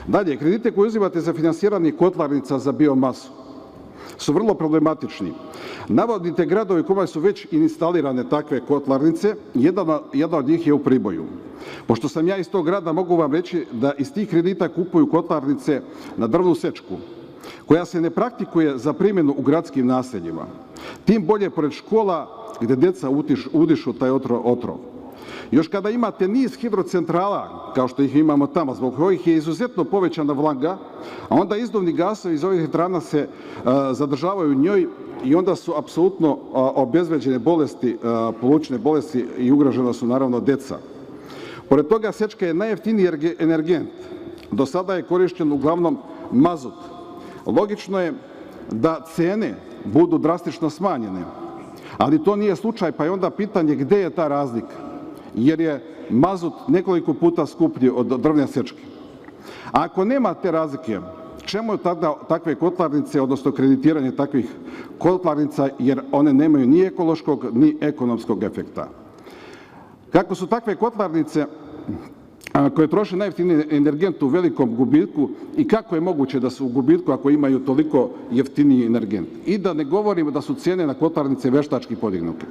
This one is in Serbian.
Dalje, kredite koje uzimate za finansiranje kotlarnica za biomasu su vrlo problematični. Navodite gradove u kojima su već instalirane takve kotlarnice, jedna od njih je u Priboju. Pošto sam ja iz tog grada, mogu vam reći da iz tih kredita kupuju kotlarnice na drvnu sečku, koja se ne praktikuje za primjenu u gradskim naseljima. Tim bolje pored škola gde deca udišu taj otrov. Još kada imate niz hidrocentrala, kao što ih imamo tamo, zbog kojih je izuzetno povećana vlaga, a onda izduvni gasovi iz ovih elektrana se zadržavaju u njoj i onda su apsolutno obezvređene bolesti, plućne bolesti i ugrožena su naravno deca. Pored toga, sečka je najjeftiniji energent. Do sada je korišćen uglavnom mazut. Logično je da cene budu drastično smanjene, ali to nije slučaj, pa je onda pitanje gde je ta razlika, jer je mazut nekoliko puta skuplji od drvne sečke. A ako nema te razlike, čemu tada takve kotlarnice, odnosno kreditiranje takvih kotlarnica, jer one nemaju ni ekološkog ni ekonomskog efekta? Kako su takve kotlarnice koje troše najjeftiniji energent u velikom gubitku i kako je moguće da su u gubitku ako imaju toliko jeftiniji energent? I da ne govorimo da su cene na kotlarnice veštački podignute.